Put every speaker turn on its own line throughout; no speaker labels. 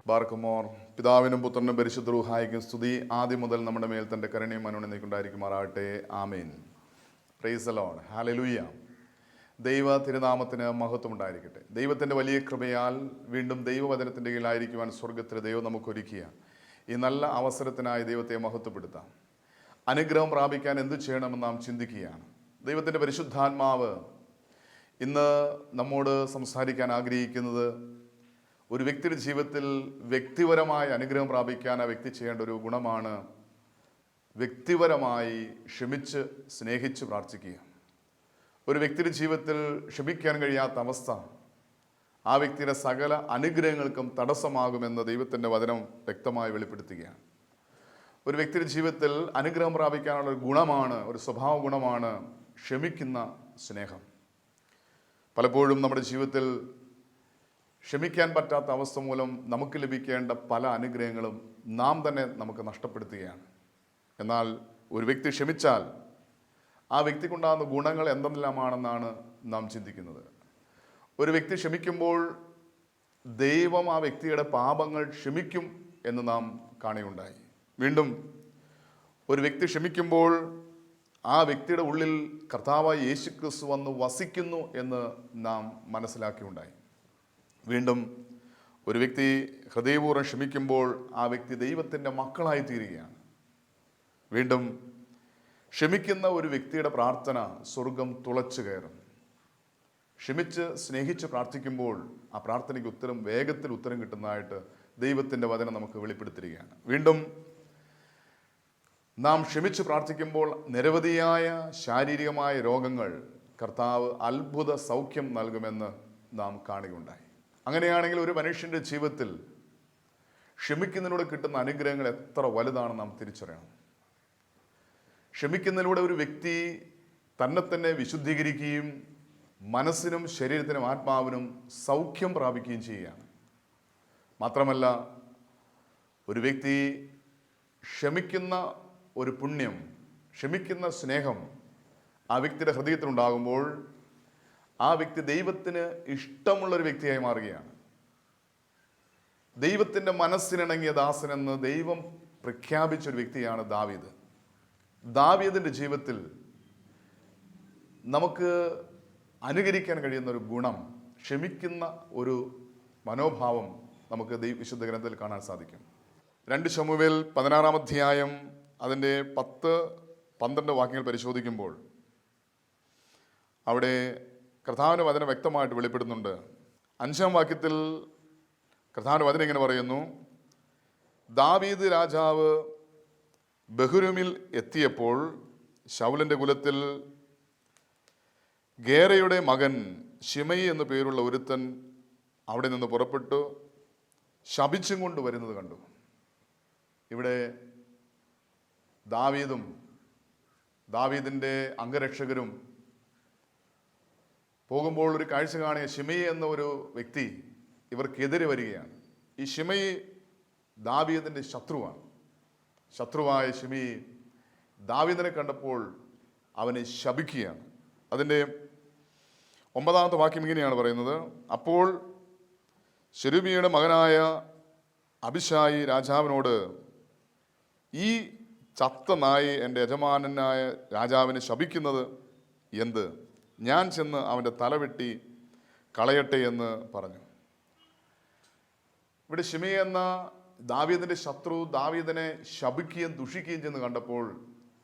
ബാർക്കുമോർ. പിതാവിനും പുത്രനും പരിശുദ്ധ റൂഹായിക്കും സ്തുതി. ആദ്യം മുതൽ നമ്മുടെ മേൽ തൻ്റെ കരുണയും അനുനന്ദിക്കുണ്ടായിരിക്കുമാറാകട്ടെ. Amen. Praise the lord. Hallelujah. ദൈവ തിരുനാമത്തിന് മഹത്വം ഉണ്ടായിരിക്കട്ടെ. ദൈവത്തിൻ്റെ വലിയ കൃപയാൽ വീണ്ടും ദൈവവചനത്തിൻ്റെ കീഴിലായിരിക്കുവാൻ സ്വർഗത്തിൽ ദൈവം നമുക്കൊരുക്കിയ ഈ നല്ല അവസരത്തിനായി ദൈവത്തെ മഹത്വപ്പെടുത്താം. അനുഗ്രഹം പ്രാപിക്കാൻ എന്തു ചെയ്യണമെന്ന് നാം ചിന്തിക്കുകയാണ്. ദൈവത്തിൻ്റെ പരിശുദ്ധാത്മാവ് ഇന്ന് നമ്മോട് സംസാരിക്കാൻ ആഗ്രഹിക്കുന്നത് ഒരു വ്യക്തിയുടെ ജീവിതത്തിൽ വ്യക്തിപരമായ അനുഗ്രഹം പ്രാപിക്കാൻ ആ വ്യക്തി ചെയ്യേണ്ട ഒരു ഗുണമാണ് വ്യക്തിപരമായി ക്ഷമിച്ച് സ്നേഹിച്ച് പ്രാർത്ഥിക്കുക. ഒരു വ്യക്തിയുടെ ജീവിതത്തിൽ ക്ഷമിക്കാൻ കഴിയാത്ത അവസ്ഥ ആ വ്യക്തിയുടെ സകല അനുഗ്രഹങ്ങൾക്കും തടസ്സമാകുമെന്ന് ദൈവത്തിൻ്റെ വചനം വ്യക്തമായി വെളിപ്പെടുത്തുകയാണ്. ഒരു വ്യക്തിയുടെ ജീവിതത്തിൽ അനുഗ്രഹം പ്രാപിക്കാനുള്ള ഒരു ഗുണമാണ്, ഒരു സ്വഭാവ ഗുണമാണ് ക്ഷമിക്കുന്ന സ്നേഹം. പലപ്പോഴും നമ്മുടെ ജീവിതത്തിൽ ക്ഷമിക്കാൻ പറ്റാത്ത അവസ്ഥ മൂലം നമുക്ക് ലഭിക്കേണ്ട പല അനുഗ്രഹങ്ങളും നാം തന്നെ നമുക്ക് നഷ്ടപ്പെടുത്തുകയാണ്. എന്നാൽ ഒരു വ്യക്തി ക്ഷമിച്ചാൽ ആ വ്യക്തിക്കുണ്ടാകുന്ന ഗുണങ്ങൾ എന്തെല്ലാമാണെന്നാണ് നാം ചിന്തിക്കുന്നത്. ഒരു വ്യക്തി ക്ഷമിക്കുമ്പോൾ ദൈവം ആ വ്യക്തിയുടെ പാപങ്ങൾ ക്ഷമിക്കും എന്ന് നാം കാണുകയുണ്ടായി. വീണ്ടും ഒരു വ്യക്തി ക്ഷമിക്കുമ്പോൾ ആ വ്യക്തിയുടെ ഉള്ളിൽ കർത്താവായ യേശുക്രിസ്തു വന്ന് വസിക്കുന്നു എന്ന് നാം മനസ്സിലാക്കിയുണ്ടായി. വീണ്ടും ഒരു വ്യക്തി ഹൃദയപൂർവ്വം ക്ഷമിക്കുമ്പോൾ ആ വ്യക്തി ദൈവത്തിൻ്റെ മക്കളായി തീരുകയാണ്. വീണ്ടും ക്ഷമിക്കുന്ന ഒരു വ്യക്തിയുടെ പ്രാർത്ഥന സ്വർഗം തുളച്ചു കയറും. ക്ഷമിച്ച് സ്നേഹിച്ച് പ്രാർത്ഥിക്കുമ്പോൾ ആ പ്രാർത്ഥനയ്ക്ക് വേഗത്തിൽ ഉത്തരം കിട്ടുന്നതായിട്ട് ദൈവത്തിൻ്റെ വചനം നമുക്ക് വെളിപ്പെടുത്തിയിരിക്കുകയാണ്. വീണ്ടും നാം ക്ഷമിച്ച് പ്രാർത്ഥിക്കുമ്പോൾ നിരവധിയായ ശാരീരികമായ രോഗങ്ങൾ കർത്താവ് അത്ഭുത സൗഖ്യം നൽകുമെന്ന് നാം കാണുകയുണ്ടായി. അങ്ങനെയാണെങ്കിൽ ഒരു മനുഷ്യൻ്റെ ജീവിതത്തിൽ ക്ഷമിക്കുന്നതിലൂടെ കിട്ടുന്ന അനുഗ്രഹങ്ങൾ എത്ര വലുതാണെന്ന് നാം തിരിച്ചറിയണം. ക്ഷമിക്കുന്നതിലൂടെ ഒരു വ്യക്തി തന്നെ വിശുദ്ധീകരിക്കുകയും മനസ്സിനും ശരീരത്തിനും ആത്മാവിനും സൗഖ്യം പ്രാപിക്കുകയും ചെയ്യുകയാണ്. മാത്രമല്ല, ഒരു വ്യക്തി ക്ഷമിക്കുന്ന ഒരു പുണ്യം, ക്ഷമിക്കുന്ന സ്നേഹം ആ വ്യക്തിയുടെ ഹൃദയത്തിലുണ്ടാകുമ്പോൾ ആ വ്യക്തി ദൈവത്തിന് ഇഷ്ടമുള്ളൊരു വ്യക്തിയായി മാറുകയാണ്. ദൈവത്തിൻ്റെ മനസ്സിനിണങ്ങിയ ദാസനെന്ന് ദൈവം പ്രഖ്യാപിച്ചൊരു വ്യക്തിയാണ് ദാവീദ്. ദാവീദിൻ്റെ ജീവിതത്തിൽ നമുക്ക് അനുകരിക്കാൻ കഴിയുന്ന ഒരു ഗുണം, ക്ഷമിക്കുന്ന ഒരു മനോഭാവം നമുക്ക് വിശുദ്ധ ഗ്രന്ഥത്തിൽ കാണാൻ സാധിക്കും. 2 ശമൂവേൽ 16-ാം അധ്യായം അതിൻ്റെ 10-12 വാക്യങ്ങൾ പരിശോധിക്കുമ്പോൾ അവിടെ കർത്താവിൻ്റെ വചനം വ്യക്തമായിട്ട് വെളിപ്പെടുന്നുണ്ട്. 5-ാം വാക്യത്തിൽ കർത്താവിൻ്റെ വചനം ഇങ്ങനെ പറയുന്നു: ദാവീദ് രാജാവ് ബഹുരൂമിൽ എത്തിയപ്പോൾ ശൗലിൻ്റെ കുലത്തിൽ ഗേറയുടെ മകൻ ശിമയി എന്നു പേരുള്ള ഒരുത്തൻ അവിടെ നിന്ന് പുറപ്പെട്ടു ശപിച്ചും കൊണ്ട് വരുന്നത് കണ്ടു. ഇവിടെ ദാവീദിൻ്റെ അംഗരക്ഷകരും പോകുമ്പോൾ ഒരു കാഴ്ച കാണിയ ശിമയി എന്ന ഒരു വ്യക്തി ഇവർക്കെതിരെ വരികയാണ്. ഈ ശിമയി ദാവീദിൻ്റെ ശത്രുവാണ്. ശത്രുവായ ശിമയി ദാവീദിനെ കണ്ടപ്പോൾ അവനെ ശപിക്കുകയാണ്. അതിൻ്റെ 9-ാമത്തെ വാക്യം ഇങ്ങനെയാണ് പറയുന്നത്: അപ്പോൾ ശെരൂബിയുടെ മകനായ അബിശായി രാജാവിനോട്, ഈ ചത്ത നായി എൻ്റെ യജമാനനായ രാജാവിനെ ശപിക്കുന്നത് എന്ത്? ഞാൻ ചെന്ന് അവൻ്റെ തലവെട്ടി കളയട്ടെ എന്ന് പറഞ്ഞു. ഇവിടെ ശിമയി എന്ന ദാവീദിൻ്റെ ശത്രു ദാവീദിനെ ശപിക്കുകയും ദുഷിക്കുകയും ചെന്ന് കണ്ടപ്പോൾ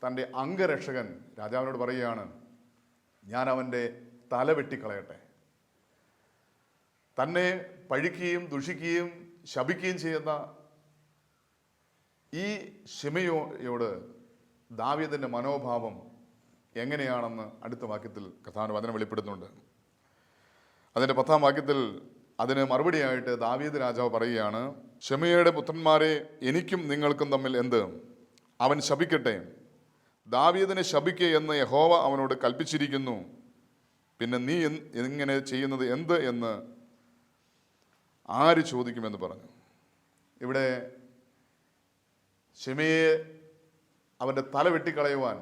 തൻ്റെ അംഗരക്ഷകൻ രാജാവിനോട് പറയുകയാണ്, ഞാൻ അവൻ്റെ തല വെട്ടിക്കളയട്ടെ. തന്നെ പഴിക്കുകയും ദുഷിക്കുകയും ശപിക്കുകയും ചെയ്യുന്ന ഈ ശിമയോട് ദാവീദിൻ്റെ മനോഭാവം എങ്ങനെയാണെന്ന് അടുത്ത വാക്യത്തിൽ കർത്താവിൻ്റെ വചനം വെളിപ്പെടുന്നുണ്ട്. അതിൻ്റെ 10-ാം വാക്യത്തിൽ അതിന് മറുപടിയായിട്ട് ദാവീദ് രാജാവ് പറയുകയാണ്: ശിമയുടെ പുത്രന്മാരെ, എനിക്കും നിങ്ങൾക്കും തമ്മിൽ എന്ത്? അവൻ ശപിക്കട്ടെ. ദാവീദിനെ ശപിക്കുക എന്ന് യഹോവ അവനോട് കൽപ്പിച്ചിരിക്കുന്നു. പിന്നെ നീ ഇങ്ങനെ ചെയ്യുന്നത് എന്ത് എന്ന് ആര് ചോദിക്കുമെന്ന് പറഞ്ഞു. ഇവിടെ ശിമയെ അവൻ്റെ തല വെട്ടിക്കളയുവാൻ,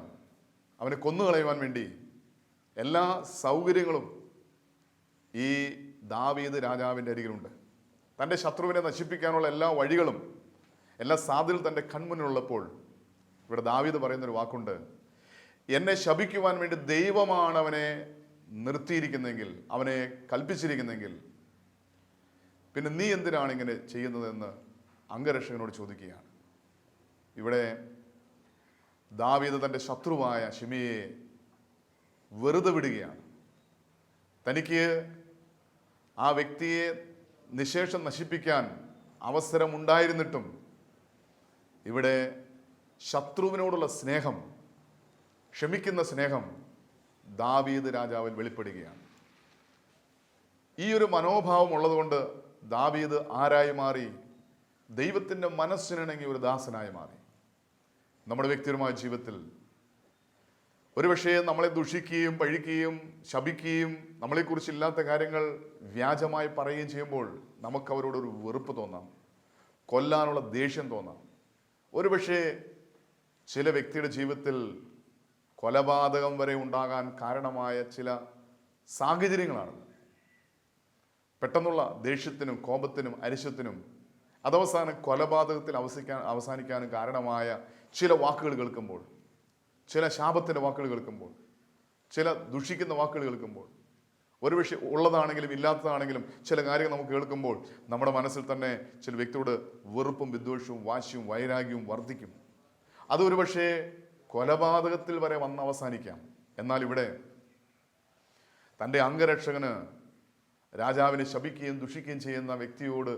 അവനെ കൊന്നുകളയുവാൻ വേണ്ടി എല്ലാ സൗകര്യങ്ങളും ഈ ദാവീദ് രാജാവിൻ്റെ അരികിലുണ്ട്. തൻ്റെ ശത്രുവിനെ നശിപ്പിക്കാനുള്ള എല്ലാ വഴികളും എല്ലാ സാധ്യതകളും തൻ്റെ കൺമുന്നിലുള്ളപ്പോൾ ഇവിടെ ദാവീദ് പറയുന്നൊരു വാക്കുണ്ട്, എന്നെ ശപിക്കുവാൻ വേണ്ടി ദൈവമാണ് അവനെ നിർത്തിയിരിക്കുന്നെങ്കിൽ, അവനെ കൽപ്പിച്ചിരിക്കുന്നെങ്കിൽ പിന്നെ നീ എന്തിനാണ് ഇങ്ങനെ ചെയ്യുന്നതെന്ന് അംഗരക്ഷകനോട് ചോദിക്കുകയാണ്. ഇവിടെ ദാവീദ് തൻ്റെ ശത്രുവായ ശിമെയെ വെറുതെ വിടുകയാണ്. തനിക്ക് ആ വ്യക്തിയെ നിശേഷം നശിപ്പിക്കാൻ അവസരമുണ്ടായിരുന്നിട്ടും ഇവിടെ ശത്രുവിനോടുള്ള സ്നേഹം, ക്ഷമിക്കുന്ന സ്നേഹം ദാവീദ് രാജാവിൽ വെളിപ്പെടുകയാണ്. ഈ ഒരു മനോഭാവം ഉള്ളതുകൊണ്ട് ദാവീദ് ആരായി മാറി? ദൈവത്തിൻ്റെ മനസ്സിനിണങ്ങി ഒരു ദാസനായി മാറി. നമ്മുടെ വ്യക്തിപരമായ ജീവിതത്തിൽ ഒരുപക്ഷേ നമ്മളെ ദുഷിക്കുകയും പഴിക്കുകയും ശപിക്കുകയും നമ്മളെക്കുറിച്ചില്ലാത്ത കാര്യങ്ങൾ വ്യാജമായി പറയുകയും ചെയ്യുമ്പോൾ നമുക്ക് അവരോടൊരു വെറുപ്പ് തോന്നാം, കൊല്ലാനുള്ള ദേഷ്യം തോന്നാം. ഒരുപക്ഷേ ചില വ്യക്തിയുടെ ജീവിതത്തിൽ കൊലപാതകം വരെ ഉണ്ടാകാൻ കാരണമായ ചില സാഹചര്യങ്ങളാണ്. പെട്ടെന്നുള്ള ദേഷ്യത്തിനും കോപത്തിനും അരിശത്തിനും അതവസാനം കൊലപാതകത്തിൽ അവസാനിക്കാനും കാരണമായ ചില വാക്കുകൾ കേൾക്കുമ്പോൾ, ചില ശാപത്തിൻ്റെ വാക്കുകൾ കേൾക്കുമ്പോൾ, ചില ദുഷിക്കുന്ന വാക്കുകൾ കേൾക്കുമ്പോൾ, ഒരുപക്ഷെ ഉള്ളതാണെങ്കിലും ഇല്ലാത്തതാണെങ്കിലും ചില കാര്യങ്ങൾ നമുക്ക് കേൾക്കുമ്പോൾ നമ്മുടെ മനസ്സിൽ തന്നെ ചില വ്യക്തിയോട് വെറുപ്പും വിദ്വേഷവും വാശിയും വൈരാഗ്യവും വർദ്ധിക്കും. അതൊരു പക്ഷേ കൊലപാതകത്തിൽ വരെ വന്ന് അവസാനിക്കാം. എന്നാൽ ഇവിടെ തൻ്റെ അംഗരക്ഷകന് രാജാവിനെ ശപിക്കുകയും ദുഷിക്കുകയും ചെയ്യുന്ന വ്യക്തിയോട്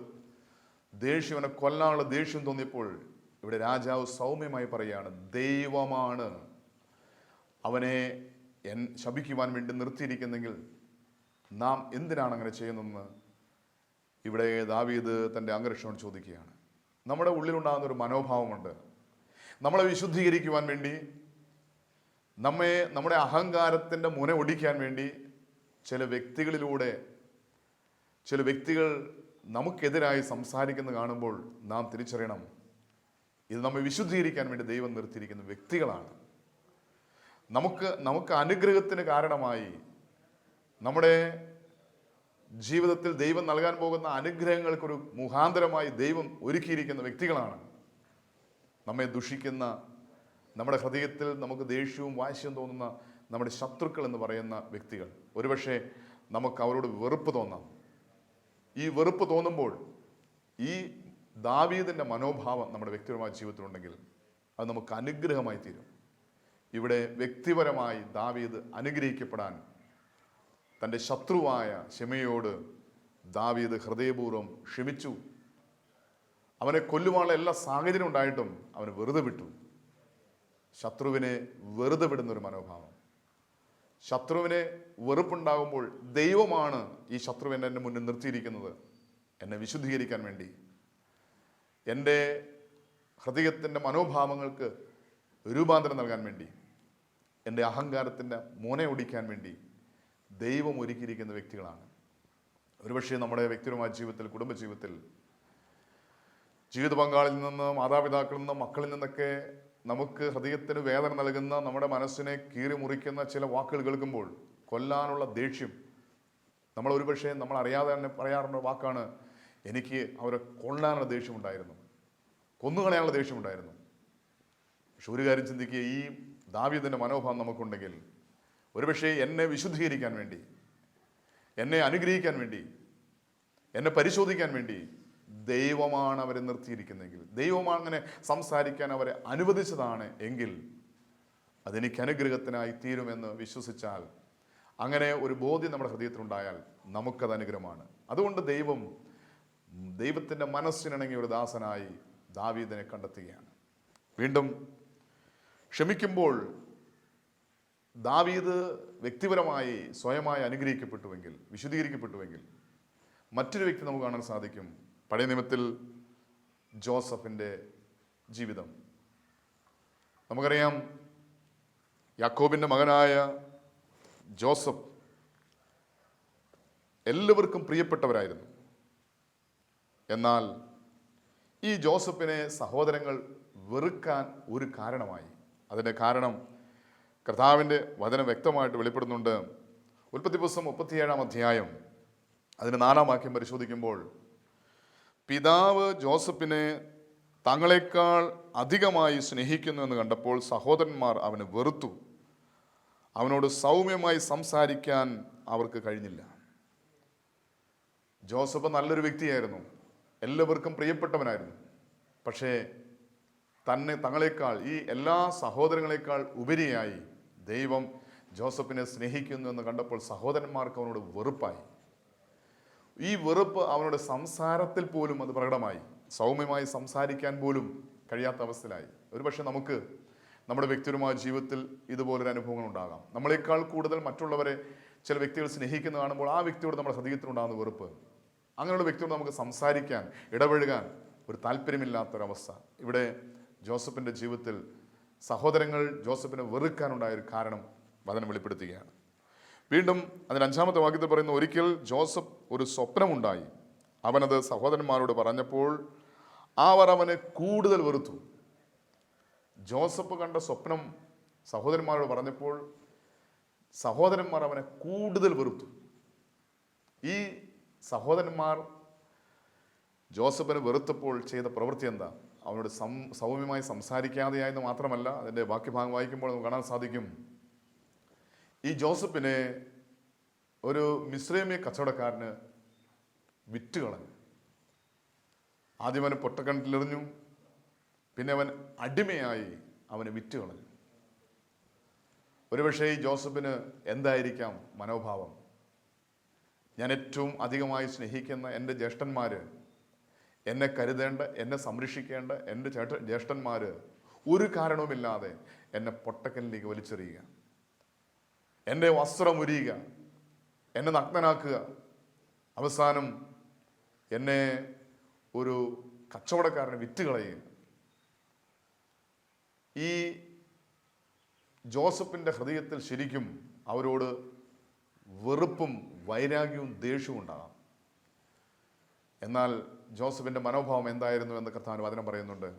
ദേഷ്യവനെ കൊല്ലാനുള്ള ദേഷ്യം തോന്നിയപ്പോൾ ഇവിടെ രാജാവ് സൗമ്യമായി പറയുകയാണ്, ദൈവമാണ് അവനെ ശപിക്കുവാൻ വേണ്ടി നിർത്തിയിരിക്കുന്നെങ്കിൽ നാം എന്തിനാണ് അങ്ങനെ ചെയ്യുന്നതെന്ന് ഇവിടെ ദാവീദ് തൻ്റെ അംഗരക്ഷകനോട് ചോദിക്കുകയാണ്. നമ്മുടെ ഉള്ളിലുണ്ടാകുന്ന ഒരു മനോഭാവമുണ്ട്. നമ്മളെ വിശുദ്ധീകരിക്കുവാൻ വേണ്ടി, നമ്മുടെ അഹങ്കാരത്തിൻ്റെ മുന ഒടിക്കാൻ വേണ്ടി ചില വ്യക്തികൾ നമുക്കെതിരായി സംസാരിക്കുന്നത് കാണുമ്പോൾ നാം തിരിച്ചറിയണം, ഇത് നമ്മെ വിശുദ്ധീകരിക്കാൻ വേണ്ടി ദൈവം നിർത്തിയിരിക്കുന്ന വ്യക്തികളാണ്. നമുക്ക് അനുഗ്രഹത്തിന് കാരണമായി, നമ്മുടെ ജീവിതത്തിൽ ദൈവം നൽകാൻ പോകുന്ന അനുഗ്രഹങ്ങൾക്കൊരു മുഖാന്തരമായി ദൈവം ഒരുക്കിയിരിക്കുന്ന വ്യക്തികളാണ്. നമ്മെ ദുഷിക്കുന്ന, നമ്മുടെ ഹൃദയത്തിൽ നമുക്ക് ദേഷ്യവും വാശിയും തോന്നുന്ന നമ്മുടെ ശത്രുക്കൾ എന്ന് പറയുന്ന വ്യക്തികൾ, ഒരുപക്ഷെ നമുക്ക് അവരോട് വെറുപ്പ് തോന്നാം. ഈ വെറുപ്പ് തോന്നുമ്പോൾ ഈ ദാവീദിൻ്റെ മനോഭാവം നമ്മുടെ വ്യക്തിപരമായ ജീവിതത്തിലുണ്ടെങ്കിൽ അത് നമുക്ക് അനുഗ്രഹമായി തീരും. ഇവിടെ വ്യക്തിപരമായി ദാവീദ് അനുഗ്രഹിക്കപ്പെടാൻ തൻ്റെ ശത്രുവായ ശിമെയോട് ദാവീദ് ഹൃദയപൂർവ്വം ക്ഷമിച്ചു. അവനെ കൊല്ലുവാനുള്ള എല്ലാ സാഹചര്യം ഉണ്ടായിട്ടും അവന് വെറുതെ വിട്ടു. ശത്രുവിനെ വെറുതെ വിടുന്നൊരു മനോഭാവം. ശത്രുവിനെ വെറുപ്പുണ്ടാകുമ്പോൾ ദൈവമാണ് ഈ ശത്രുവിനെ എൻ്റെ മുന്നിൽ നിർത്തിയിരിക്കുന്നത്, എന്നെ വിശുദ്ധീകരിക്കാൻ വേണ്ടി, എൻ്റെ ഹൃദയത്തിൻ്റെ മനോഭാവങ്ങൾക്ക് രൂപാന്തരം നൽകാൻ വേണ്ടി, എൻ്റെ അഹങ്കാരത്തിൻ്റെ മുനയൊടിക്കാൻ വേണ്ടി ദൈവം ഒരുക്കിയിരിക്കുന്ന വ്യക്തികളാണ്. ഒരുപക്ഷെ നമ്മുടെ വ്യക്തിപരമായ ജീവിതത്തിൽ, കുടുംബജീവിതത്തിൽ, ജീവിത പങ്കാളിൽ നിന്ന്, മാതാപിതാക്കളിൽ നിന്ന്, മക്കളിൽ നിന്നൊക്കെ നമുക്ക് ഹൃദയത്തിന് വേദന നൽകുന്ന, നമ്മുടെ മനസ്സിനെ കീറി മുറിക്കുന്ന ചില വാക്കുകൾ കേൾക്കുമ്പോൾ കൊല്ലാനുള്ള ദേഷ്യം, നമ്മൾ ഒരുപക്ഷെ നമ്മൾ അറിയാതെ തന്നെ പറയാറുള്ള വാക്കാണ്, എനിക്ക് അവരെ കൊല്ലാനുള്ള ദേഷ്യമുണ്ടായിരുന്നു, കൊന്നുകളയാനുള്ള ദേഷ്യമുണ്ടായിരുന്നു. പക്ഷെ ഒരു കാര്യം ചിന്തിക്കുക, ഈ ദാവീദിൻ്റെ മനോഭാവം നമുക്കുണ്ടെങ്കിൽ ഒരുപക്ഷെ എന്നെ വിശുദ്ധീകരിക്കാൻ വേണ്ടി, എന്നെ അനുഗ്രഹിക്കാൻ വേണ്ടി, എന്നെ പരിശോധിക്കാൻ വേണ്ടി ദൈവമാണ് അവരെ നിർത്തിയിരിക്കുന്നെങ്കിൽ, ദൈവമാണ് അങ്ങനെ സംസാരിക്കാൻ അവരെ അനുവദിച്ചതാണ് എങ്കിൽ അതെനിക്ക് അനുഗ്രഹത്തിനായി തീരുമെന്ന് വിശ്വസിച്ചാൽ, അങ്ങനെ ഒരു ബോധ്യം നമ്മുടെ ഹൃദയത്തിലുണ്ടായാൽ നമുക്കത് അനുഗ്രഹമാണ്. അതുകൊണ്ട് ദൈവത്തിൻ്റെ മനസ്സിനിണങ്ങിയ ഒരു ദാസനായി ദാവീദിനെ കണ്ടെത്തുകയാണ്. വീണ്ടും ക്ഷമിക്കുമ്പോൾ ദാവീദ് വ്യക്തിപരമായി സ്വയമായി അനുഗ്രഹിക്കപ്പെട്ടുവെങ്കിൽ, വിശുദ്ധീകരിക്കപ്പെട്ടുവെങ്കിൽ, മറ്റൊരു വ്യക്തി നമുക്ക് കാണാൻ സാധിക്കും. പഴയ നിയമത്തിൽ ജോസഫിൻ്റെ ജീവിതം നമുക്കറിയാം. യാക്കോബിൻ്റെ മകനായ ജോസഫ് എല്ലാവർക്കും പ്രിയപ്പെട്ടവരായിരുന്നു. എന്നാൽ ഈ ജോസഫിനെ സഹോദരങ്ങൾ വെറുക്കാൻ ഒരു കാരണമായി. അതിൻ്റെ കാരണം കർത്താവിൻ്റെ വചനം വ്യക്തമായിട്ട് വെളിപ്പെടുന്നുണ്ട്. ഉൽപ്പത്തി പുസ്തകം 37-ാം അധ്യായം അതിൻ്റെ 4-ാം വാക്യം പരിശോധിക്കുമ്പോൾ പിതാവ് ജോസഫിനെ തങ്ങളെക്കാൾ അധികമായി സ്നേഹിക്കുന്നു എന്ന് കണ്ടപ്പോൾ സഹോദരന്മാർ അവനെ വെറുത്തു. അവനോട് സൗമ്യമായി സംസാരിക്കാൻ അവർക്ക് കഴിഞ്ഞില്ല. ജോസഫ് നല്ലൊരു വ്യക്തിയായിരുന്നു, എല്ലാവർക്കും പ്രിയപ്പെട്ടവനായിരുന്നു. പക്ഷേ തങ്ങളെക്കാൾ, ഈ എല്ലാ സഹോദരങ്ങളെക്കാൾ ഉപരിയായി ദൈവം ജോസഫിനെ സ്നേഹിക്കുന്നു എന്ന് കണ്ടപ്പോൾ സഹോദരന്മാർക്ക് അവനോട് വെറുപ്പായി. ഈ വെറുപ്പ് അവനോട് സംസാരത്തിൽ പോലും അത് പ്രകടമായി. സൗമ്യമായി സംസാരിക്കാൻ പോലും കഴിയാത്ത അവസ്ഥയിലായി. ഒരുപക്ഷെ നമുക്ക് നമ്മുടെ വ്യക്തിപരമായ ജീവിതത്തിൽ ഇതുപോലൊരു അനുഭവങ്ങൾ ഉണ്ടാകാം. നമ്മളെക്കാൾ കൂടുതൽ മറ്റുള്ളവരെ ചില വ്യക്തികൾ സ്നേഹിക്കുന്ന കാണുമ്പോൾ ആ വ്യക്തിയോട് നമ്മുടെ ഹൃദയത്തിലുണ്ടാകുന്ന വെറുപ്പ്, അങ്ങനെയുള്ള വ്യക്തിയോട് നമുക്ക് സംസാരിക്കാൻ, ഇടപഴകാൻ ഒരു താല്പര്യമില്ലാത്തൊരവസ്ഥ. ഇവിടെ ജോസഫിൻ്റെ ജീവിതത്തിൽ സഹോദരങ്ങൾ ജോസഫിനെ വെറുക്കാനുണ്ടായൊരു കാരണം വചനം വെളിപ്പെടുത്തുകയാണ്. വീണ്ടും അതിന് 5-ാമത്തെ വാക്യത്തിൽ പറയുന്നു, ഒരിക്കൽ ജോസഫ് ഒരു സ്വപ്നമുണ്ടായി. അവനത് സഹോദരന്മാരോട് പറഞ്ഞപ്പോൾ അവർ അവനെ കൂടുതൽ വെറുത്തു. ജോസഫ് കണ്ട സ്വപ്നം സഹോദരന്മാരോട് പറഞ്ഞപ്പോൾ സഹോദരന്മാർ അവനെ കൂടുതൽ വെറുത്തു. ഈ സഹോദരന്മാർ ജോസഫിനെ വെറുത്തപ്പോൾ ചെയ്ത പ്രവൃത്തി എന്താ? അവനോട് സൗമ്യമായി സംസാരിക്കാതെയായെന്ന് മാത്രമല്ല, അതിൻ്റെ ബാക്കി ഭാഗം വായിക്കുമ്പോൾ നമുക്ക് കാണാൻ സാധിക്കും, ഈ ജോസഫിനെ ഒരു മിസ്രൈമ്യ കച്ചവടക്കാരന് വിറ്റുകളഞ്ഞു. ആദ്യം അവന് പൊട്ടക്കിണറ്റിലെറിഞ്ഞു, പിന്നെ അവൻ അടിമയായി അവന് വിറ്റുകളഞ്ഞു. ഒരുപക്ഷേ ഈ ജോസഫിന് എന്തായിരിക്കാം മനോഭാവം? ഞാൻ ഏറ്റവും അധികമായി സ്നേഹിക്കുന്ന എൻ്റെ ജ്യേഷ്ഠന്മാർ, എന്നെ കരുതേണ്ട, എന്നെ സംരക്ഷിക്കേണ്ട എൻ്റെ ജ്യേഷ്ഠന്മാർ ഒരു കാരണവുമില്ലാതെ എന്നെ പൊട്ടക്കലിലേക്ക് വലിച്ചെറിയുക, എൻ്റെ വസ്ത്രം ഉരിയുക, എന്നെ നഗ്നനാക്കുക, അവസാനം എന്നെ ഒരു കച്ചവടക്കാരനെ വിറ്റുകളയുക. ഈ ജോസഫിൻ്റെ ഹൃദയത്തിൽ ശരിക്കും അവരോട് വെറുപ്പും വൈരാഗ്യവും ദേഷ്യവും ഉണ്ടാകാം. എന്നാൽ ജോസഫിൻ്റെ മനോഭാവം എന്തായിരുന്നു എന്ന് കർത്താവിൻ്റെ വചനം പറയുന്നുണ്ട്.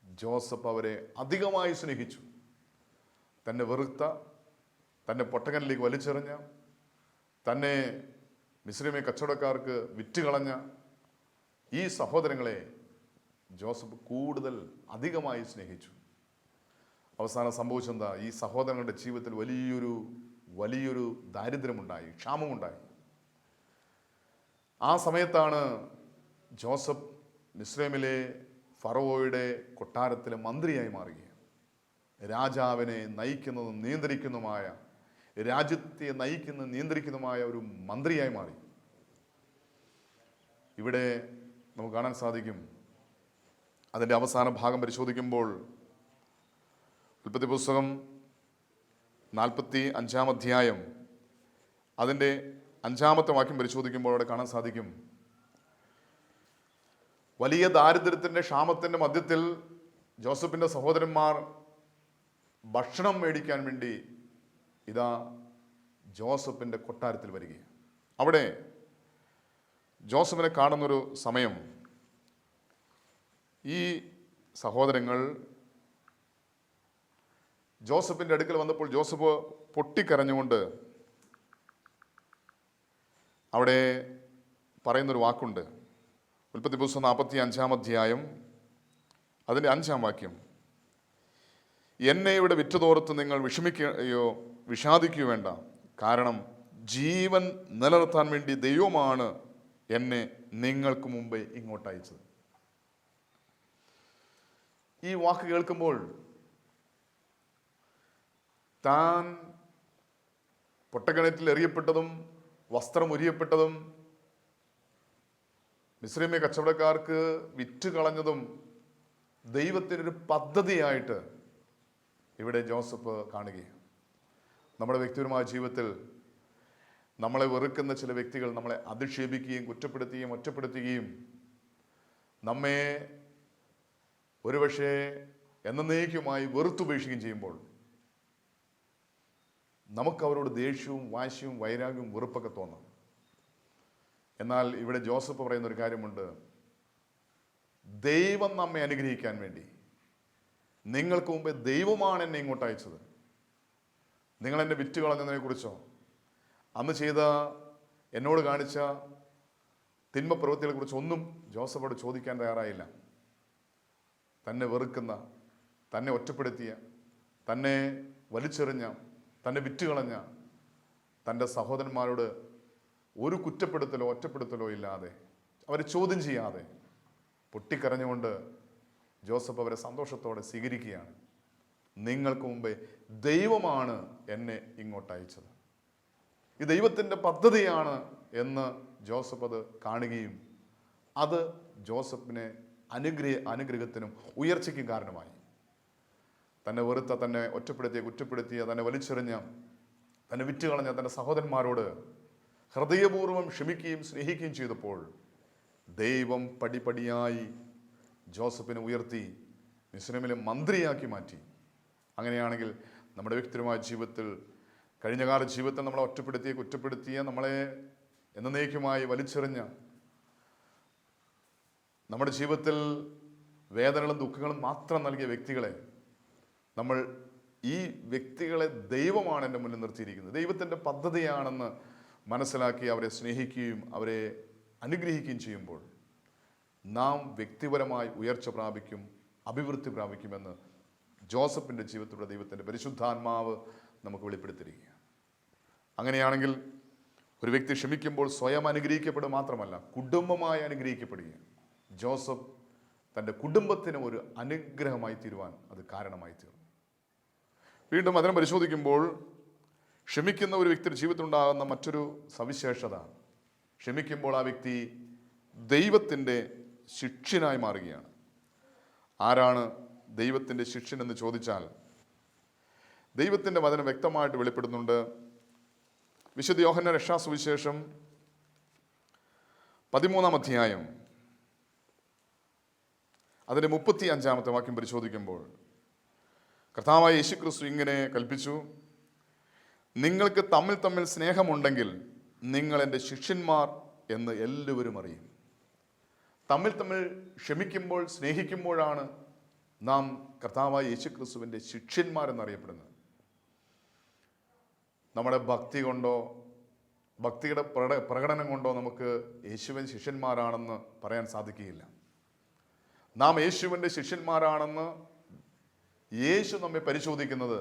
ജോസഫ് അവരെ അധികമായി സ്നേഹിച്ചു. തന്നെ വെറുത്ത, തന്നെ പൊട്ടകനിലേക്ക് വലിച്ചെറിഞ്ഞ, തന്നെ മിസ്രൈമ്യ കച്ചവടക്കാർക്ക് വിറ്റുകളഞ്ഞ ഈ സഹോദരങ്ങളെ ജോസഫ് കൂടുതൽ അധികമായി സ്നേഹിച്ചു. അവസാനം സംഭവിച്ചെന്താ? ഈ സഹോദരങ്ങളുടെ ജീവിതത്തിൽ വലിയൊരു ദാരിദ്ര്യമുണ്ടായി, ക്ഷാമമുണ്ടായി. ആ സമയത്താണ് ജോസഫ് മിസ്രൈമിലെ ഫറവോയുടെ കൊട്ടാരത്തിലെ മന്ത്രിയായി മാറുക. രാജാവിനെ നയിക്കുന്നതും നിയന്ത്രിക്കുന്നതുമായ, രാജ്യത്തെ നിയന്ത്രിക്കുന്നതുമായ ഒരു മന്ത്രിയായി മാറി. ഇവിടെ നമുക്ക് കാണാൻ സാധിക്കും, അതിൻ്റെ അവസാന ഭാഗം പരിശോധിക്കുമ്പോൾ ഉൽപ്പത്തി പുസ്തകം 45-ാം അധ്യായം അതിൻ്റെ 5-ാമത്തെ വാക്യം പരിശോധിക്കുമ്പോൾ അവിടെ കാണാൻ സാധിക്കും, വലിയ ദാരിദ്ര്യത്തിൻ്റെ, ക്ഷാമത്തിൻ്റെ മധ്യത്തിൽ ജോസഫിൻ്റെ സഹോദരന്മാർ ഭക്ഷണം മേടിക്കാൻ വേണ്ടി ഇതാ ജോസഫിൻ്റെ കൊട്ടാരത്തിൽ വരികയാണ്. അവിടെ ജോസഫിനെ കാണുന്നൊരു സമയം ഈ സഹോദരങ്ങൾ ജോസഫിൻ്റെ അടുക്കൽ വന്നപ്പോൾ ജോസഫ് പൊട്ടിക്കരഞ്ഞുകൊണ്ട് അവിടെ പറയുന്നൊരു വാക്കുണ്ട്. ഉൽപ്പത്തി പുസ്തകം 45-ാം അധ്യായം അതിൻ്റെ 5-ാം വാക്യം, എന്നെ ഇവിടെ വിറ്റുതോർത്ത് നിങ്ങൾ വിഷാദിക്കുകയോ വേണ്ട, കാരണം ജീവൻ നിലനിർത്താൻ വേണ്ടി ദൈവമാണ് എന്നെ നിങ്ങൾക്ക് മുമ്പേ ഇങ്ങോട്ട് അയച്ചത്. ഈ വാക്ക് കേൾക്കുമ്പോൾ താൻ പൊട്ടക്കിണറ്റിൽ എറിയപ്പെട്ടതും വസ്ത്രം ഉരിയപ്പെട്ടതും മിസ്രൈമ്യ കച്ചവടക്കാർക്ക് വിറ്റുകളഞ്ഞതും ദൈവത്തിനൊരു പദ്ധതിയായിട്ട് ഇവിടെ ജോസഫ് കാണുകയാണ്. നമ്മുടെ വ്യക്തിപരമായ ജീവിതത്തിൽ നമ്മളെ വെറുക്കുന്ന ചില വ്യക്തികൾ നമ്മളെ അധിക്ഷേപിക്കുകയും കുറ്റപ്പെടുത്തുകയും ഒറ്റപ്പെടുത്തുകയും നമ്മെ ഒരുപക്ഷെ എന്നേക്കുമായി വെറുത്തുപേക്ഷിക്കുകയും ചെയ്യുമ്പോൾ നമുക്ക് അവരോട് ദേഷ്യവും വാശിയും വൈരാഗ്യവും വെറുപ്പൊക്കെ തോന്നാം. എന്നാൽ ഇവിടെ ജോസഫ് പറയുന്ന ഒരു കാര്യമുണ്ട്, ദൈവം നമ്മെ അനുഗ്രഹിക്കാൻ വേണ്ടി, നിങ്ങൾക്ക് മുമ്പേ ദൈവമാണ് എന്നെ ഇങ്ങോട്ട് അയച്ചത്. നിങ്ങൾ എന്നെ വിറ്റുകളഞ്ഞതിനെ കുറിച്ചോ, അന്ന് ചെയ്ത എന്നോട് കാണിച്ച തിന്മ പ്രവൃത്തികളെക്കുറിച്ച് ഒന്നും ജോസഫോട് ചോദിക്കാൻ തയ്യാറായില്ല. തന്നെ വെറുക്കുന്ന, തന്നെ ഒറ്റപ്പെടുത്തിയ, തന്നെ വലിച്ചെറിഞ്ഞ, തന്നെ വിറ്റുകളഞ്ഞ തൻ്റെ സഹോദരന്മാരോട് ഒരു കുറ്റപ്പെടുത്തലോ ഒറ്റപ്പെടുത്തലോ ഇല്ലാതെ, അവരെ ചോദ്യം ചെയ്യാതെ പൊട്ടിക്കരഞ്ഞുകൊണ്ട് ജോസഫ് അവരെ സന്തോഷത്തോടെ സ്വീകരിക്കുകയാണ്. നിങ്ങൾക്ക് മുമ്പേ ദൈവമാണ് എന്നെ ഇങ്ങോട്ട് അയച്ചത്, ഈ ദൈവത്തിൻ്റെ പദ്ധതിയാണ് എന്ന് ജോസഫ് അത് കാണുകയും അത് ജോസഫിനെ അനുഗ്രഹത്തിനും ഉയർച്ചയ്ക്കും കാരണമായി. തന്നെ വെറുത്ത, തന്നെ ഒറ്റപ്പെടുത്തിയ, കുറ്റപ്പെടുത്തിയ, തന്നെ വലിച്ചെറിഞ്ഞ, തന്നെ വിറ്റുകളഞ്ഞ തൻ്റെ സഹോദരന്മാരോട് ഹൃദയപൂർവ്വം ക്ഷമിക്കുകയും സ്നേഹിക്കുകയും ചെയ്തപ്പോൾ ദൈവം പടിപടിയായി ജോസഫിനെ ഉയർത്തി മിസ്രൈമിലെ മന്ത്രിയാക്കി മാറ്റി. അങ്ങനെയാണെങ്കിൽ നമ്മുടെ വ്യക്തിപരമായ ജീവിതത്തിൽ, കഴിഞ്ഞകാല ജീവിതത്തിൽ നമ്മളെ ഒറ്റപ്പെടുത്തിയ, കുറ്റപ്പെടുത്തിയ, നമ്മളെ എന്നേക്കുമായി വലിച്ചെറിഞ്ഞ, നമ്മുടെ ജീവിതത്തിൽ വേദനകളും ദുഃഖങ്ങളും മാത്രം നൽകിയ വ്യക്തികളെ, നമ്മൾ ഈ വ്യക്തികളെ ദൈവമാണ് എൻ്റെ മുന്നിൽ നിർത്തിയിരിക്കുന്നത്, ദൈവത്തിൻ്റെ പദ്ധതിയാണെന്ന് മനസ്സിലാക്കി അവരെ സ്നേഹിക്കുകയും അവരെ അനുഗ്രഹിക്കുകയും ചെയ്യുമ്പോൾ നാം വ്യക്തിപരമായി ഉയർച്ച പ്രാപിക്കും, അഭിവൃദ്ധി പ്രാപിക്കുമെന്ന് ജോസഫിൻ്റെ ജീവിതത്തിലൂടെ ദൈവത്തിൻ്റെ പരിശുദ്ധാത്മാവ് നമുക്ക് വെളിപ്പെടുത്തിയിരിക്കുക. അങ്ങനെയാണെങ്കിൽ ഒരു വ്യക്തി ക്ഷമിക്കുമ്പോൾ സ്വയം അനുഗ്രഹിക്കപ്പെടുക മാത്രമല്ല, കുടുംബമായി അനുഗ്രഹിക്കപ്പെടുക. ജോസഫ് തൻ്റെ കുടുംബത്തിന് ഒരു അനുഗ്രഹമായി തീരുവാൻ അത് കാരണമായി തീർന്നു. വീണ്ടും അതിനെ പരിശോധിക്കുമ്പോൾ ക്ഷമിക്കുന്ന ഒരു വ്യക്തിയുടെ ജീവിതത്തിലുണ്ടാകുന്ന മറ്റൊരു സവിശേഷത, ക്ഷമിക്കുമ്പോൾ ആ വ്യക്തി ദൈവത്തിൻ്റെ ശിഷ്യനായി മാറുകയാണ്. ആരാണ് ദൈവത്തിൻ്റെ ശിഷ്യൻ എന്ന് ചോദിച്ചാൽ, ദൈവത്തിൻ്റെ വചനം വ്യക്തമായിട്ട് വെളിപ്പെടുന്നുണ്ട്. വിശുദ്ധ യോഹന്നാൻ രക്ഷാസുവിശേഷം 13-ാം അധ്യായം അതിൻ്റെ 35-ാമത്തെ വാക്യം പരിശോധിക്കുമ്പോൾ കർത്താവായ യേശുക്രിസ്തു ഇങ്ങനെ കൽപ്പിച്ചു: നിങ്ങൾക്ക് തമ്മിൽ തമ്മിൽ സ്നേഹമുണ്ടെങ്കിൽ നിങ്ങൾ എൻ്റെ ശിഷ്യന്മാർ എന്ന് എല്ലാവരും അറിയും. തമ്മിൽ തമ്മിൽ ക്ഷമിക്കുമ്പോൾ, സ്നേഹിക്കുമ്പോഴാണ് നാം കർത്താവായ യേശുക്രിസ്തുവിൻ്റെ ശിഷ്യന്മാരെന്നറിയപ്പെടുന്നത്. നമ്മുടെ ഭക്തി കൊണ്ടോ ഭക്തിയുടെ പ്രകടനം കൊണ്ടോ നമുക്ക് യേശുവിൻ ശിഷ്യന്മാരാണെന്ന് പറയാൻ സാധിക്കുകയില്ല. നാം യേശുവിൻ്റെ ശിഷ്യന്മാരാണെന്ന് യേശു നമ്മെ പരിശോധിക്കുന്നത്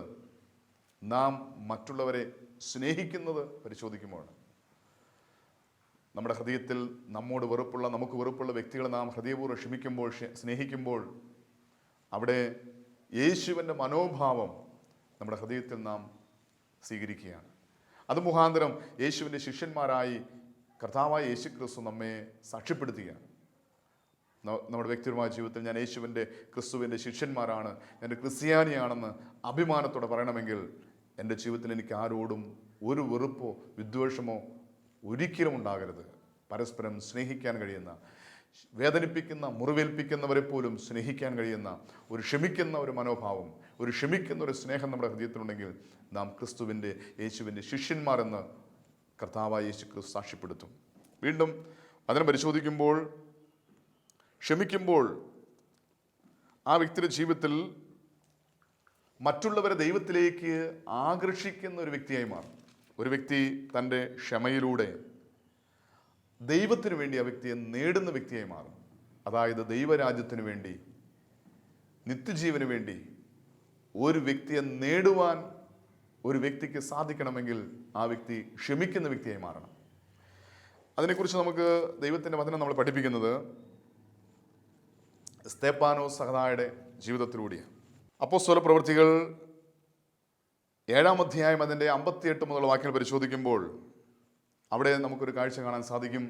നാം മറ്റുള്ളവരെ സ്നേഹിക്കുന്നത് പരിശോധിക്കുമ്പോഴാണ്. നമ്മുടെ ഹൃദയത്തിൽ നമുക്ക് വെറുപ്പുള്ള വ്യക്തികളെ നാം ഹൃദയപൂർവ്വം ക്ഷമിക്കുമ്പോൾ, സ്നേഹിക്കുമ്പോൾ അവിടെ യേശുവിൻ്റെ മനോഭാവം നമ്മുടെ ഹൃദയത്തിൽ നാം സ്വീകരിക്കുകയാണ്. അത് മുഖാന്തരം യേശുവിൻ്റെ ശിഷ്യന്മാരായി കർത്താവായ യേശുക്രിസ്തു നമ്മെ സാക്ഷ്യപ്പെടുത്തുകയാണ്. നമ്മുടെ വ്യക്തിപരമായ ജീവിതത്തിൽ ഞാൻ യേശുവിൻ്റെ ക്രിസ്തുവിൻ്റെ ശിഷ്യന്മാരാണ്, ഞാൻ ക്രിസ്ത്യാനിയാണെന്ന് അഭിമാനത്തോടെ പറയണമെങ്കിൽ എൻ്റെ ജീവിതത്തിൽ എനിക്ക് ആരോടും ഒരു വെറുപ്പോ വിദ്വേഷമോ ഒരിക്കലും ഉണ്ടാകരുത്. പരസ്പരം സ്നേഹിക്കാൻ കഴിയുന്ന, വേദനിപ്പിക്കുന്ന, മുറിവേൽപ്പിക്കുന്നവരെ പോലും സ്നേഹിക്കാൻ കഴിയുന്ന ഒരു ക്ഷമിക്കുന്ന ഒരു മനോഭാവം, ഒരു ക്ഷമിക്കുന്ന ഒരു സ്നേഹം നമ്മുടെ ഹൃദയത്തിലുണ്ടെങ്കിൽ നാം ക്രിസ്തുവിൻ്റെ, യേശുവിൻ്റെ ശിഷ്യന്മാരെന്ന് കർത്താവായ യേശു ക്രിസ്തു സാക്ഷ്യപ്പെടുത്തും. വീണ്ടും അതിനെ പരിശോധിക്കുമ്പോൾ, ക്ഷമിക്കുമ്പോൾ ആ വ്യക്തിയുടെ ജീവിതത്തിൽ മറ്റുള്ളവരെ ദൈവത്തിലേക്ക് ആകർഷിക്കുന്ന ഒരു വ്യക്തിയായി മാറും. ഒരു വ്യക്തി തൻ്റെ ക്ഷമയിലൂടെ ദൈവത്തിന് വേണ്ടി ആ വ്യക്തിയെ നേടുന്ന വ്യക്തിയായി മാറും. അതായത് ദൈവരാജ്യത്തിന് വേണ്ടി, നിത്യജീവന് വേണ്ടി ഒരു വ്യക്തിയെ നേടുവാൻ ഒരു വ്യക്തിക്ക് സാധിക്കണമെങ്കിൽ ആ വ്യക്തി ക്ഷമിക്കുന്ന വ്യക്തിയായി മാറണം. അതിനെക്കുറിച്ച് നമുക്ക് ദൈവത്തിൻ്റെ വചനം നമ്മൾ പഠിപ്പിക്കുന്നത് സ്തേപ്പാനോസ് സഹദായുടെ ജീവിതത്തിലൂടെയാണ്. അപ്പോസ്തല പ്രവൃത്തികൾ 7-ാം അധ്യായം അതിൻ്റെ 58 മുതലുള്ള വാക്യങ്ങൾ പരിശോധിക്കുമ്പോൾ അവിടെ നമുക്കൊരു കാഴ്ച കാണാൻ സാധിക്കും.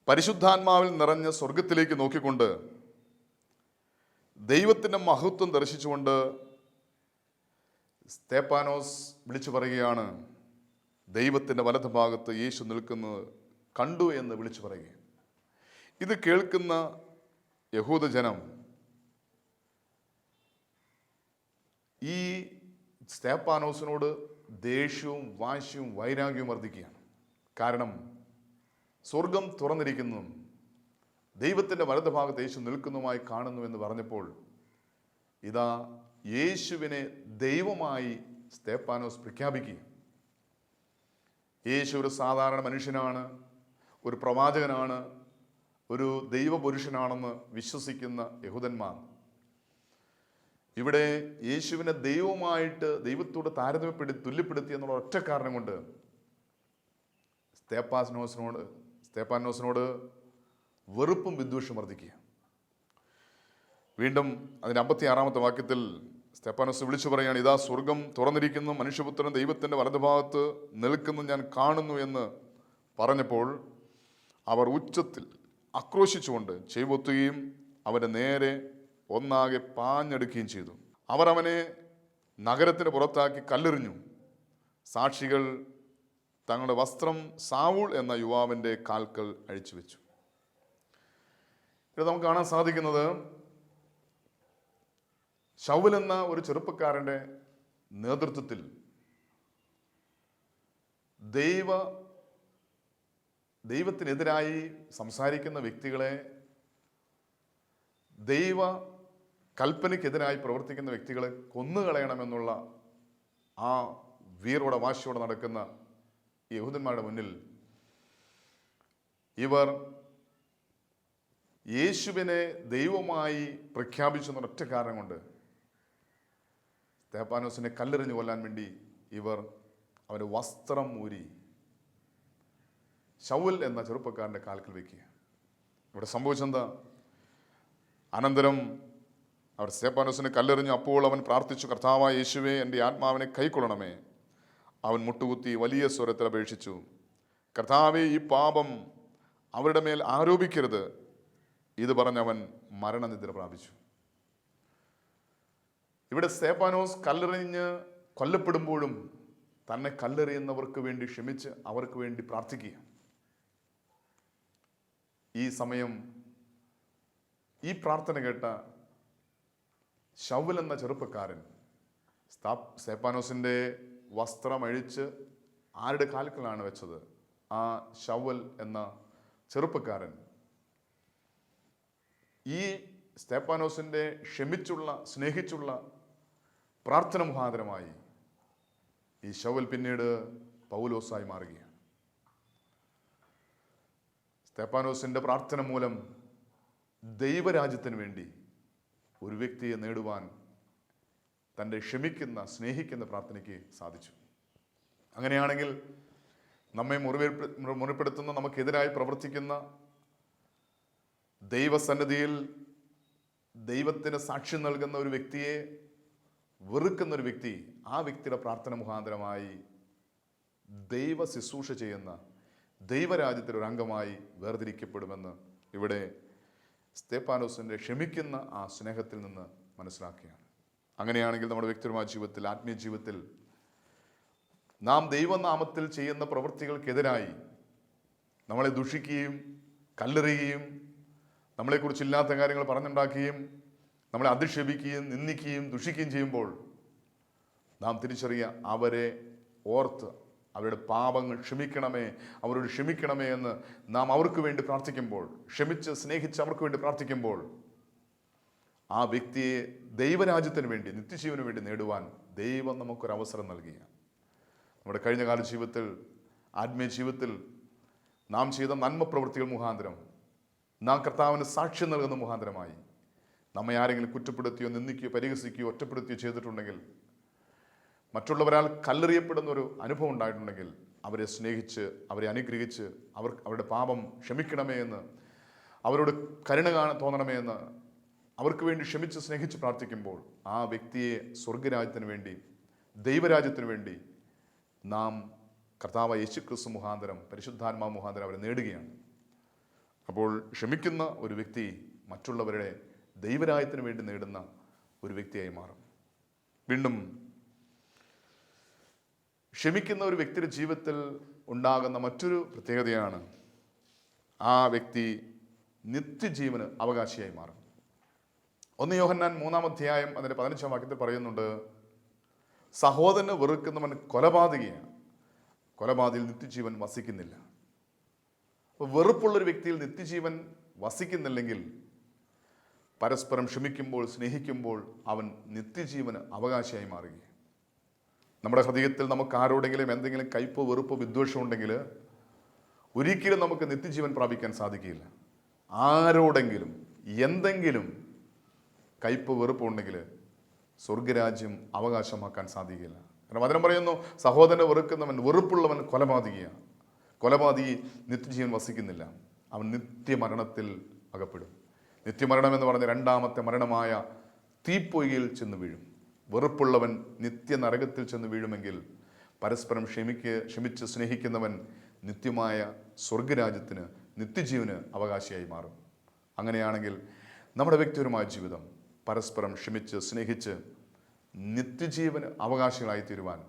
പരിശുദ്ധാത്മാവിൽ നിറഞ്ഞ സ്വർഗത്തിലേക്ക് നോക്കിക്കൊണ്ട് ദൈവത്തിൻ്റെ മഹത്വം ദർശിച്ചുകൊണ്ട് സ്തേപ്പാനോസ് വിളിച്ചു പറയുകയാണ്, ദൈവത്തിൻ്റെ വലത് ഭാഗത്ത് യേശു നിൽക്കുന്നത് കണ്ടു എന്ന് വിളിച്ചു പറയുക. ഇത് കേൾക്കുന്ന യഹൂദജനം ഈ സ്തേപ്പാനോസിനോട് ദേഷ്യവും വാശിയും വൈരാഗ്യവും വർദ്ധിക്കുകയാണ്. കാരണം സ്വർഗം തുറന്നിരിക്കുന്നതും ദൈവത്തിൻ്റെ വലത് ഭാഗത്ത് യേശു നിൽക്കുന്നതുമായി കാണുന്നു എന്ന് പറഞ്ഞപ്പോൾ ഇതാ യേശുവിനെ ദൈവമായി സ്തേപ്പാനോസ് പ്രഖ്യാപിക്കുക. യേശു ഒരു സാധാരണ മനുഷ്യനാണ്, ഒരു പ്രവാചകനാണ്, ഒരു ദൈവപുരുഷനാണെന്ന് വിശ്വസിക്കുന്ന യഹൂദന്മാർ ഇവിടെ യേശുവിനെ ദൈവത്തോട് തുല്യപ്പെടുത്തി എന്നുള്ള ഒറ്റ കാരണം കൊണ്ട് സ്തേപ്പാനോസിനോട് വെറുപ്പും വിദ്വേഷവും വർദ്ധിക്കുക. വീണ്ടും അതിൻ്റെ 56-ാമത്തെ വാക്യത്തിൽ സ്തേപ്പാനോസ് വിളിച്ചു പറയുകയാണ്, ഇതാ സ്വർഗം തുറന്നിരിക്കുന്നു, മനുഷ്യപുത്രൻ ദൈവത്തിൻ്റെ വലതുഭാഗത്ത് നിൽക്കുന്നു ഞാൻ കാണുന്നു എന്ന് പറഞ്ഞപ്പോൾ അവർ ഉച്ചത്തിൽ ആക്രോശിച്ചുകൊണ്ട് ചെവിപൊത്തുകയും അവൻ്റെ നേരെ ഒന്നാകെ പാഞ്ഞെടുക്കുകയും ചെയ്തു. അവർ അവനെ നഗരത്തിന് പുറത്താക്കി കല്ലെറിഞ്ഞു. സാക്ഷികൾ തങ്ങളുടെ വസ്ത്രം സാവൂൾ എന്ന യുവാവിൻ്റെ കാൽക്കൽ അഴിച്ചു വെച്ചു. ഇത് നമുക്ക് കാണാൻ സാധിക്കുന്നത് ശൗൽ എന്ന ഒരു ചെറുപ്പക്കാരൻ്റെ നേതൃത്വത്തിൽ ദൈവത്തിനെതിരായി സംസാരിക്കുന്ന വ്യക്തികളെ, ദൈവ കൽപ്പനയ്ക്കെതിരായി പ്രവർത്തിക്കുന്ന വ്യക്തികളെ കൊന്നുകളയണമെന്നുള്ള ആ വീറോടെ വാശിയോടെ നടക്കുന്ന യഹൂദന്മാരുടെ മുന്നിൽ ഇവർ യേശുവിനെ ദൈവമായി പ്രഖ്യാപിച്ചെന്ന ഒറ്റ കാരണം കൊണ്ട് സ്തേപ്പാനോസിനെ കല്ലെറിഞ്ഞു കൊല്ലാൻ വേണ്ടി ഇവർ അവൻ്റെ വസ്ത്രം ഊരി ശൗൽ എന്ന ചെറുപ്പക്കാരൻ്റെ കാൽക്കൽ വയ്ക്കുക. ഇവിടെ സംഭവിച്ചെന്താ? അനന്തരം അവർ സ്തേപ്പാനോസിനെ കല്ലെറിഞ്ഞു. അപ്പോൾ അവൻ പ്രാർത്ഥിച്ചു, കർത്താവായ യേശുവേ, എൻ്റെ ആത്മാവിനെ കൈക്കൊള്ളണമേ. അവൻ മുട്ടുകുത്തി വലിയ സ്വരത്തിൽ അപേക്ഷിച്ചു, കർത്താവേ, ഈ പാപം അവരുടെ മേൽ ആരോപിക്കരുത്. ഇത് പറഞ്ഞവൻ മരണനിദ്ര പ്രാപിച്ചു. ഇവിടെ സ്തേപ്പാനോസ് കല്ലെറിഞ്ഞ് കൊല്ലപ്പെടുമ്പോഴും തന്നെ കല്ലെറിയുന്നവർക്ക് വേണ്ടി ക്ഷമിച്ച് അവർക്ക് വേണ്ടി പ്രാർത്ഥിക്കുക. ഈ സമയം ഈ പ്രാർത്ഥന കേട്ട ശൗൽ എന്ന ചെറുപ്പക്കാരൻ സ്തേപ്പാനോസിൻ്റെ വസ്ത്രം അഴിച്ച് ആരുടെ കാൽക്കലാണ് വെച്ചത്? ആ ശൗൽ എന്ന ചെറുപ്പക്കാരൻ ഈ സ്തേപ്പാനോസിൻ്റെ സ്നേഹിച്ചുള്ള പ്രാർത്ഥന മുഖാന്തരമായി ഈ ശൗൽ പിന്നീട് പൗലോസായി മാറുകയാണ്. സ്തേപ്പാനോസിൻ്റെ പ്രാർത്ഥന മൂലം ദൈവരാജ്യത്തിന് വേണ്ടി ഒരു വ്യക്തിയെ നേടുവാൻ തൻ്റെ സ്നേഹിക്കുന്ന പ്രാർത്ഥനയ്ക്ക് സാധിച്ചു. അങ്ങനെയാണെങ്കിൽ നമ്മെ മുറിപ്പെടുത്തുന്ന, നമുക്കെതിരായി പ്രവർത്തിക്കുന്ന, ദൈവസന്നിധിയിൽ ദൈവത്തിന് സാക്ഷ്യം നൽകുന്ന ഒരു വ്യക്തിയെ വെറുക്കുന്ന ഒരു വ്യക്തി, ആ വ്യക്തിയുടെ പ്രാർത്ഥന മുഖാന്തരമായി ദൈവ ശുശ്രൂഷ ചെയ്യുന്ന ദൈവരാജ്യത്തിൻ്റെ ഒരു അംഗമായി വേർതിരിക്കപ്പെടുമെന്ന് ഇവിടെ സ്തേപ്പാനോസിൻ്റെ ക്ഷമിക്കുന്ന ആ സ്നേഹത്തിൽ നിന്ന് മനസ്സിലാക്കുകയാണ്. അങ്ങനെയാണെങ്കിൽ നമ്മുടെ വ്യക്തിപരമായ ജീവിതത്തിൽ, ആത്മീയ ജീവിതത്തിൽ നാം ദൈവനാമത്തിൽ ചെയ്യുന്ന പ്രവൃത്തികൾക്കെതിരായി നമ്മളെ ദുഷിക്കുകയും കല്ലെറിയുകയും നമ്മളെക്കുറിച്ചില്ലാത്ത കാര്യങ്ങൾ പറഞ്ഞുണ്ടാക്കുകയും നമ്മളെ അധിക്ഷേപിക്കുകയും നിന്ദിക്കുകയും ദുഷിക്കുകയും ചെയ്യുമ്പോൾ നാം തിരിച്ചറിയുക, അവരെ ഓർത്ത് അവരുടെ പാപങ്ങൾ അവരോട് ക്ഷമിക്കണമേ എന്ന് നാം അവർക്ക് വേണ്ടി പ്രാർത്ഥിക്കുമ്പോൾ, സ്നേഹിച്ച് അവർക്ക് വേണ്ടി പ്രാർത്ഥിക്കുമ്പോൾ ആ വ്യക്തിയെ ദൈവരാജ്യത്തിന് വേണ്ടി, നിത്യജീവന് വേണ്ടി നേടുവാൻ ദൈവം നമുക്കൊരവസരം നൽകിയ നമ്മുടെ കഴിഞ്ഞകാല ജീവിതത്തിൽ, ആത്മീയ ജീവിതത്തിൽ നാം ചെയ്ത നന്മ പ്രവൃത്തികൾ മുഖാന്തരം, നാം കർത്താവിന് സാക്ഷ്യം നൽകുന്ന മുഖാന്തരമായി നമ്മെ ആരെങ്കിലും കുറ്റപ്പെടുത്തിയോ നിന്ദിക്കുകയോ പരിഹസിക്കുകയോ ഒറ്റപ്പെടുത്തുകയോ ചെയ്തിട്ടുണ്ടെങ്കിൽ, മറ്റുള്ളവരാൽ കല്ലെറിയപ്പെടുന്ന ഒരു അനുഭവം ഉണ്ടായിട്ടുണ്ടെങ്കിൽ, അവരെ സ്നേഹിച്ച് അവരെ അനുഗ്രഹിച്ച് അവരുടെ പാപം ക്ഷമിക്കണമേ എന്ന്, അവരോട് കരുണ തോന്നണമേ എന്ന് അവർക്ക് വേണ്ടി ക്ഷമിച്ച് സ്നേഹിച്ച് പ്രാർത്ഥിക്കുമ്പോൾ ആ വ്യക്തിയെ സ്വർഗരാജ്യത്തിന് വേണ്ടി, ദൈവരാജ്യത്തിന് വേണ്ടി നാം കർത്താവ് യേശുക്രിസ്തു മുഖാന്തരം, പരിശുദ്ധാത്മാ മുഖാന്തരം അവരെ നേടുകയാണ്. അപ്പോൾ ക്ഷമിക്കുന്ന ഒരു വ്യക്തി മറ്റുള്ളവരുടെ ദൈവരാജ്യത്തിന് വേണ്ടി നേടുന്ന ഒരു വ്യക്തിയായി മാറും. വീണ്ടും ക്ഷമിക്കുന്ന ഒരു വ്യക്തിയുടെ ജീവിതത്തിൽ ഉണ്ടാകുന്ന മറ്റൊരു പ്രത്യേകതയാണ് ആ വ്യക്തി നിത്യജീവന് അവകാശിയായി മാറും. 1 യോഹന്നാൻ 3-ാം അധ്യായം അതിൻ്റെ 15-ാം വാക്യത്തിൽ പറയുന്നുണ്ട്, സഹോദരനെ വെറുക്കുന്നവൻ കൊലപാതകിയാണ്, കൊലപാതകയിൽ നിത്യജീവൻ വസിക്കുന്നില്ല. അപ്പോൾ വെറുപ്പുള്ളൊരു വ്യക്തിയിൽ നിത്യജീവൻ വസിക്കുന്നില്ലെങ്കിൽ പരസ്പരം ക്ഷമിക്കുമ്പോൾ, സ്നേഹിക്കുമ്പോൾ അവൻ നിത്യജീവന് അവകാശിയായി മാറുകയാണ്. നമ്മുടെ ഹൃദയത്തിൽ നമുക്ക് ആരോടെങ്കിലും എന്തെങ്കിലും കയ്പോ വെറുപ്പോ വിദ്വേഷം ഉണ്ടെങ്കിൽ ഒരിക്കലും നമുക്ക് നിത്യജീവൻ പ്രാപിക്കാൻ സാധിക്കില്ല. ആരോടെങ്കിലും എന്തെങ്കിലും കയ്പ് വെറുപ്പുണ്ടെങ്കിൽ സ്വർഗരാജ്യം അവകാശമാക്കാൻ സാധിക്കില്ല. കാരണം വചനം പറയുന്നു, സഹോദരനെ വെറുക്കുന്നവൻ, വെറുപ്പുള്ളവൻ കൊലപാതകിയാണ്. കൊലപാതകി നിത്യജീവൻ വസിക്കുന്നില്ല, അവൻ നിത്യമരണത്തിൽ അകപ്പെടും. നിത്യമരണം എന്ന് പറഞ്ഞ രണ്ടാമത്തെ മരണമായ തീപ്പൊയ്കയിൽ ചെന്ന് വീഴും. വെറുപ്പുള്ളവൻ നിത്യനരകത്തിൽ ചെന്ന് വീഴുമെങ്കിൽ പരസ്പരം ക്ഷമിച്ച് സ്നേഹിക്കുന്നവൻ നിത്യമായ സ്വർഗരാജ്യത്തിന്, നിത്യജീവന് അവകാശിയായി മാറും. അങ്ങനെയാണെങ്കിൽ നമ്മുടെ വ്യക്തിപരമായ ജീവിതം പരസ്പരം ക്ഷമിച്ച് സ്നേഹിച്ച് നിത്യജീവന് അവകാശികളായി തീരുവാൻ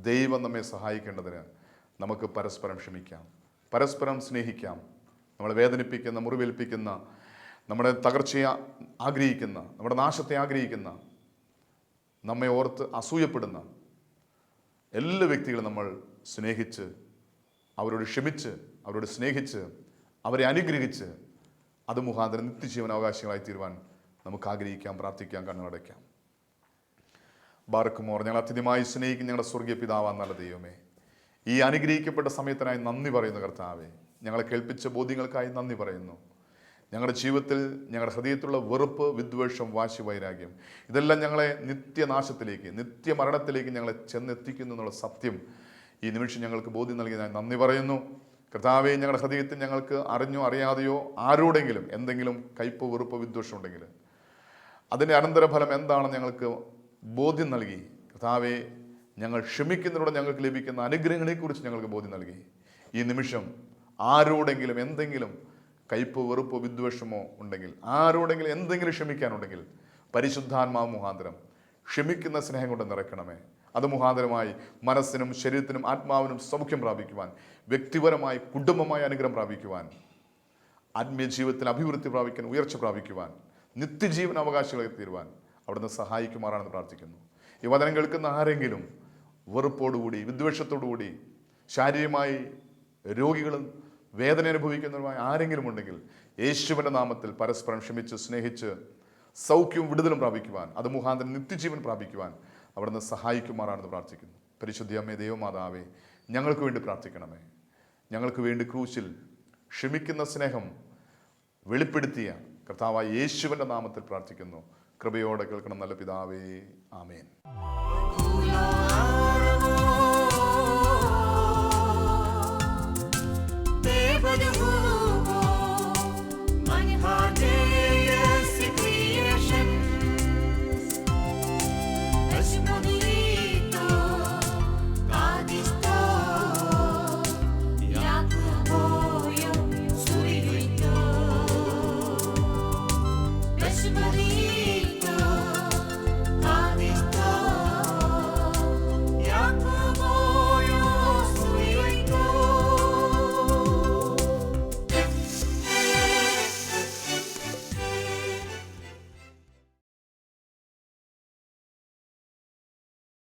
ദൈവം നമ്മെ സഹായിക്കേണ്ടതിന് നമുക്ക് പരസ്പരം ക്ഷമിക്കാം, പരസ്പരം സ്നേഹിക്കാം. നമ്മളെ വേദനിപ്പിക്കുന്ന, മുറിവേൽപ്പിക്കുന്ന, നമ്മുടെ തകർച്ചയെ ആഗ്രഹിക്കുന്ന, നമ്മുടെ നാശത്തെ ആഗ്രഹിക്കുന്ന, നമ്മെ ഓർത്ത് അസൂയപ്പെടുന്ന എല്ലാ വ്യക്തികളും നമ്മൾ സ്നേഹിച്ച്, അവരോട് ക്ഷമിച്ച്, അവരോട് സ്നേഹിച്ച്, അവരെ അനുഗ്രഹിച്ച് അത് മുഖാന്തരം നിത്യജീവൻ അവകാശികളായി തീരുവാൻ നമുക്ക് ആഗ്രഹിക്കാം, പ്രാർത്ഥിക്കാം, കണ്ണുടയ്ക്കാം. ബാറക്കുമോർ, ഞങ്ങൾ അത്യധികമായി സ്നേഹിക്കുന്ന ഞങ്ങളുടെ സ്വർഗീയ പിതാവാൻ നല്ല ദൈവമേ, ഈ അനുഗ്രഹിക്കപ്പെട്ട സമയത്തിനായി നന്ദി പറയുന്നു കർത്താവേ. ഞങ്ങളെ കേൾപ്പിച്ച ബോധ്യങ്ങൾക്കായി നന്ദി പറയുന്നു. ഞങ്ങളുടെ ജീവിതത്തിൽ ഞങ്ങളുടെ ഹൃദയത്തിലുള്ള വെറുപ്പ്, വിദ്വേഷം, വാശി, വൈരാഗ്യം ഇതെല്ലാം ഞങ്ങളെ നിത്യനാശത്തിലേക്ക്, നിത്യമരണത്തിലേക്ക് ഞങ്ങളെ ചെന്നെത്തിക്കുന്നു എന്നുള്ള സത്യം ഈ നിമിഷം ഞങ്ങൾക്ക് ബോധ്യം നൽകിയതായി നന്ദി പറയുന്നു കർത്താവേ. ഞങ്ങളുടെ ഹൃദയത്തിൽ ഞങ്ങൾക്ക് അറിഞ്ഞോ അറിയാതെയോ ആരോടെങ്കിലും എന്തെങ്കിലും കയ്പ്, വെറുപ്പ്, വിദ്വേഷം ഉണ്ടെങ്കിൽ അതിൻ്റെ അനന്തരഫലം എന്താണെന്ന് ഞങ്ങൾക്ക് ബോധ്യം നൽകി കർത്താവേ. ഞങ്ങൾ ക്ഷമിക്കുന്നതിലൂടെ ഞങ്ങൾക്ക് ലഭിക്കുന്ന അനുഗ്രഹങ്ങളെക്കുറിച്ച് ഞങ്ങൾക്ക് ബോധ്യം നൽകി. ഈ നിമിഷം ആരോടെങ്കിലും എന്തെങ്കിലും കയ്പ്, വെറുപ്പോ, വിദ്വേഷമോ ഉണ്ടെങ്കിൽ, ആരോടെങ്കിലും എന്തെങ്കിലും ക്ഷമിക്കാനുണ്ടെങ്കിൽ പരിശുദ്ധാത്മാവ് മുഖാന്തരം ക്ഷമിക്കുന്ന സ്നേഹം കൊണ്ട് നിറയ്ക്കണമേ. അത് മുഖാന്തരമായി മനസ്സിനും ശരീരത്തിനും ആത്മാവിനും സൗഖ്യം പ്രാപിക്കുവാൻ, വ്യക്തിപരമായി കുടുംബമായി അനുഗ്രഹം പ്രാപിക്കുവാൻ, ആത്മീയ ജീവിതത്തിൽ അഭിവൃദ്ധി പ്രാപിക്കാൻ, ഉയർച്ച പ്രാപിക്കുവാൻ, നിത്യജീവൻ അവകാശികളായി തീരുവാൻ അവിടുന്ന് സഹായിക്കുമാറാണെന്ന് പ്രാർത്ഥിക്കുന്നു. ഈ വചനം കേൾക്കുന്ന ആരെങ്കിലും വെറുപ്പോടുകൂടി, വിദ്വേഷത്തോടുകൂടി, ശാരീരികമായി രോഗികളും വേദന അനുഭവിക്കുന്നവരുമായ ആരെങ്കിലും ഉണ്ടെങ്കിൽ യേശുവിൻ്റെ നാമത്തിൽ പരസ്പരം ക്ഷമിച്ച് സ്നേഹിച്ച് സൗഖ്യവും വിടുതലും പ്രാപിക്കുവാൻ, അത് മുഖാന്തരം നിത്യജീവൻ പ്രാപിക്കുവാൻ അവിടുന്ന് സഹായിക്കുമാറാണെന്ന് പ്രാർത്ഥിക്കുന്നു. പരിശുദ്ധ അമ്മേ, ദൈവമാതാവേ, ഞങ്ങൾക്ക് വേണ്ടി പ്രാർത്ഥിക്കണമേ. ഞങ്ങൾക്ക് വേണ്ടി ക്രൂശിൽ ക്ഷമിക്കുന്ന സ്നേഹം വെളിപ്പെടുത്തിയ കർത്താവായ യേശുവിൻ്റെ നാമത്തിൽ പ്രാർത്ഥിക്കുന്നു. കൃപയോടെ കേൾക്കണം നല്ല പിതാവേ, ആമേൻ.